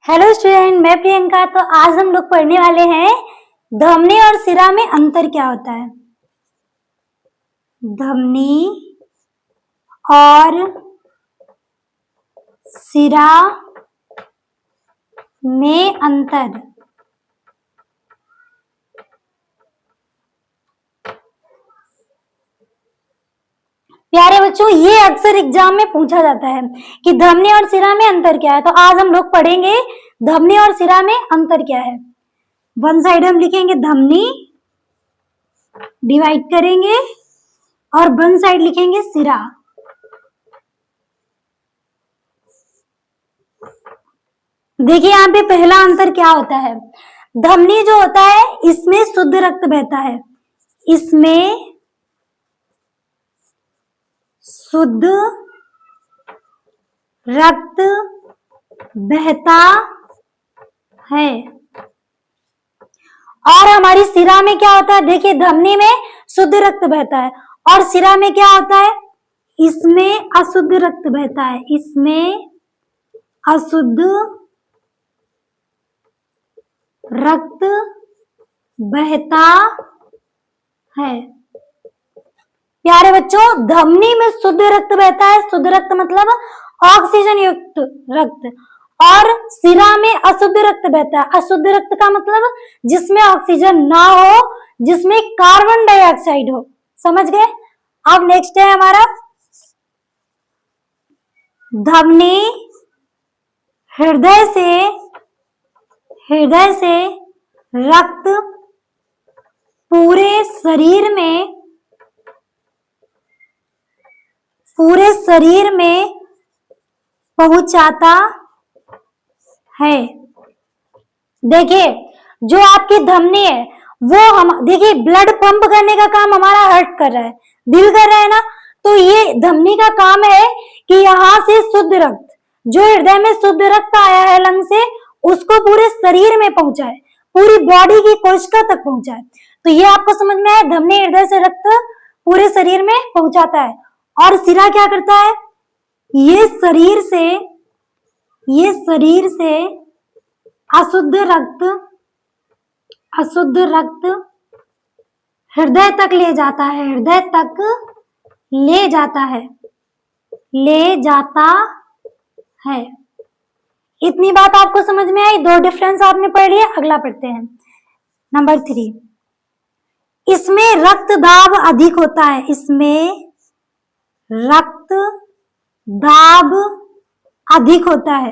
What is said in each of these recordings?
Hello student, मैं प्रियंका। तो आज हम लोग पढ़ने वाले हैं धमनी और सिरा में अंतर क्या होता है। धमनी और सिरा में अंतर। प्यारे बच्चों, ये अक्सर एग्जाम में पूछा जाता है कि धमनी और सिरा में अंतर क्या है। तो आज हम लोग पढ़ेंगे धमनी और सिरा में अंतर क्या है। वन साइड हम लिखेंगे धमनी, डिवाइड करेंगे, और वन साइड लिखेंगे सिरा। देखिए यहाँ पे पहला अंतर क्या होता है। धमनी जो होता है इसमें शुद्ध रक्त बहता है, इसमें शुद्ध रक्त बहता है। और हमारी सिरा में क्या होता है, देखिए धमनी में शुद्ध रक्त बहता है और सिरा में क्या होता है, इसमें अशुद्ध रक्त बहता है, इसमें अशुद्ध रक्त बहता है। प्यारे बच्चों, धमनी में शुद्ध रक्त बहता है, शुद्ध रक्त मतलब ऑक्सीजन युक्त रक्त, और सिरा में अशुद्ध रक्त बहता है। अशुद्ध रक्त का मतलब जिसमें ऑक्सीजन ना हो, जिसमें कार्बन डाइऑक्साइड हो। समझ गए। अब नेक्स्ट है हमारा धमनी हृदय से रक्त पूरे शरीर में पहुंचाता है। देखिए जो आपकी धमनी है वो हम देखिए ब्लड पंप करने का काम हमारा हार्ट कर रहा है, दिल कर रहा है ना। तो ये धमनी का काम है कि यहाँ से शुद्ध रक्त, जो हृदय में शुद्ध रक्त आया है लंग से, उसको पूरे शरीर में पहुंचाए, पूरी बॉडी की कोशिका तक पहुंचाए। तो ये आपको समझ में आया, धमनी हृदय से रक्त पूरे शरीर में पहुंचाता है। और सिरा क्या करता है, ये शरीर से अशुद्ध रक्त हृदय तक ले जाता है, ले जाता है। इतनी बात आपको समझ में आई। दो डिफरेंस आपने पढ़ लिया। अगला पढ़ते हैं नंबर 3। इसमें रक्त दाब अधिक होता है, इसमें रक्त दाब अधिक होता है,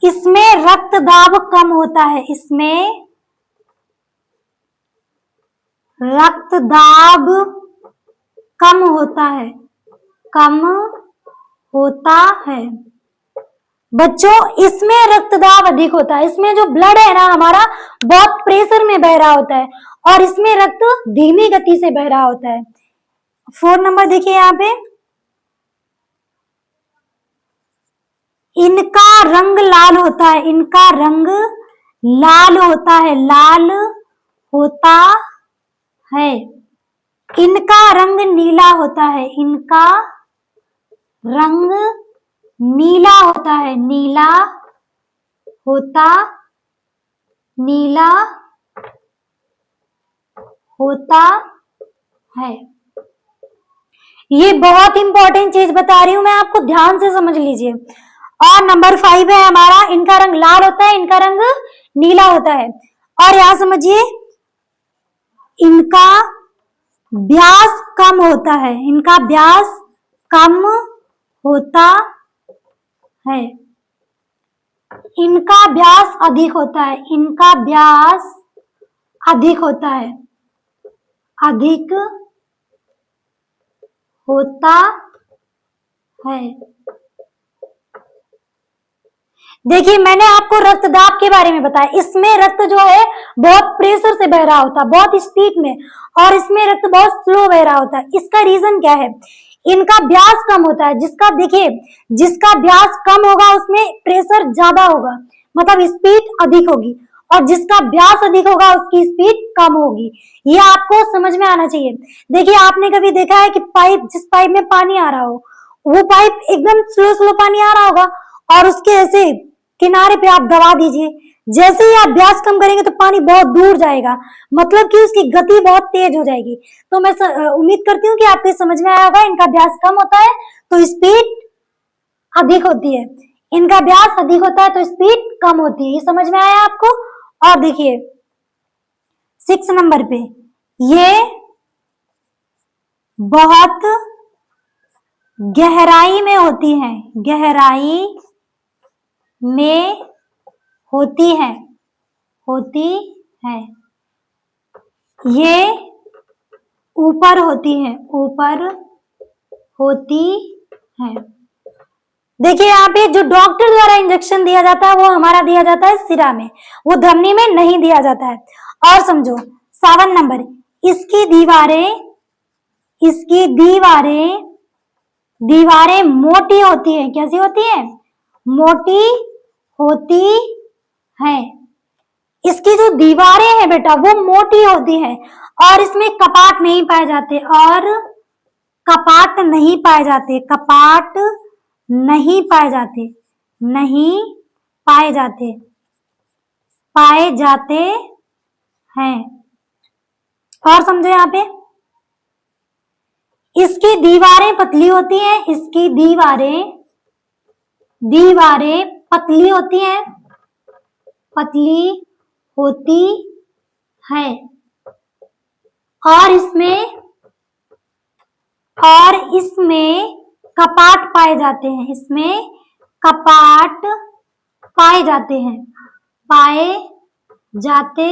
इसमें रक्त दाब कम होता है, इसमें रक्त दाब कम होता है। बच्चों इसमें रक्त दाब अधिक होता है, इसमें जो ब्लड है ना हमारा बहुत प्रेशर में बह रहा होता है, और इसमें रक्त धीमी गति से बह रहा होता है। 4 नंबर देखिए यहाँ पे, इनका रंग लाल होता है, इनका रंग लाल होता है, इनका रंग नीला होता है, इनका रंग नीला होता है, नीला होता है। ये बहुत इंपॉर्टेंट चीज बता रही हूं मैं आपको, ध्यान से समझ लीजिए। और नंबर 5 है हमारा, इनका रंग लाल होता है, इनका रंग नीला होता है। और यहां समझिए, इनका व्यास कम होता है, इनका व्यास कम होता है, इनका व्यास अधिक होता है, इनका व्यास अधिक होता है, देखिए मैंने आपको रक्तदाब के बारे में बताया, इसमें रक्त जो है बहुत प्रेशर से बह रहा होता है, बहुत स्पीड में, और इसमें रक्त बहुत स्लो बह रहा होता है। इसका रीजन क्या है, इनका व्यास कम होता है। जिसका व्यास कम होगा उसमें प्रेशर ज्यादा होगा, मतलब स्पीड अधिक होगी, और जिसका व्यास अधिक होगा उसकी स्पीड कम होगी। ये आपको समझ में आना चाहिए। देखिए आपने कभी देखा है कि जिस पाइप में पानी आ रहा हो, वो पाइप एकदम स्लो पानी आ रहा होगा और उसके ऐसे किनारे पे आप दबा दीजिए, जैसे ही आप व्यास कम करेंगे तो पानी बहुत दूर जाएगा, मतलब कि उसकी गति बहुत तेज हो जाएगी। तो मैं उम्मीद करती हूँ कि आपको समझ में आया होगा। इनका व्यास कम होता है तो स्पीड अधिक होती है, इनका व्यास अधिक होता है तो स्पीड कम होती है। ये समझ में आया आपको। और देखिए 6 नंबर पे, ये बहुत गहराई में होती है, गहराई में होती है, होती है। ये ऊपर होती है, ऊपर होती है। देखिए यहाँ पे जो डॉक्टर द्वारा इंजेक्शन दिया जाता है वो हमारा दिया जाता है सिरा में, वो धमनी में नहीं दिया जाता है। और समझो 7 नंबर, इसकी दीवारें मोटी होती है। कैसी होती है? मोटी होती है। इसकी जो दीवारें हैं बेटा वो मोटी होती है और इसमें कपाट नहीं पाए जाते, और कपाट नहीं पाए जाते, कपाट नहीं पाए जाते, नहीं पाए जाते, पाए जाते हैं। और समझो यहाँ पे, इसकी दीवारें पतली होती हैं, इसकी दीवारें पतली होती हैं, पतली होती है। और इसमें कपाट पाए जाते हैं, इसमें कपाट पाए जाते हैं, पाए जाते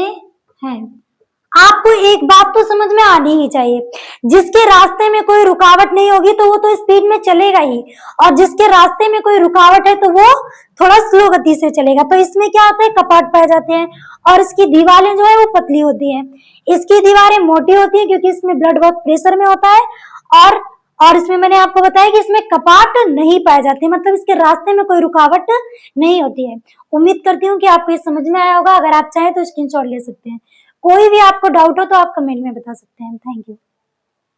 हैं। आपको एक बात तो समझ में आनी ही चाहिए, जिसके रास्ते में कोई रुकावट नहीं होगी तो वो तो स्पीड में चलेगा ही, और जिसके रास्ते में कोई रुकावट है तो वो थोड़ा स्लो गति से चलेगा। तो इसमें क्या होता है, कपाट पाए जाते हैं और इसकी दीवारें जो है वो पतली होती हैं। इसकी दीवारें मोटी होती है क्योंकि इसमें ब्लड बहुत प्रेशर में होता है, और इसमें मैंने आपको बताया कि इसमें कपाट नहीं पाए जाते, मतलब इसके रास्ते में कोई रुकावट नहीं होती है। उम्मीद करती हूँ कि आपको ये समझ में आया होगा। अगर आप चाहें तो स्क्रीनशॉट ले सकते हैं। कोई भी आपको डाउट हो तो आप कमेंट में बता सकते हैं। Thank you.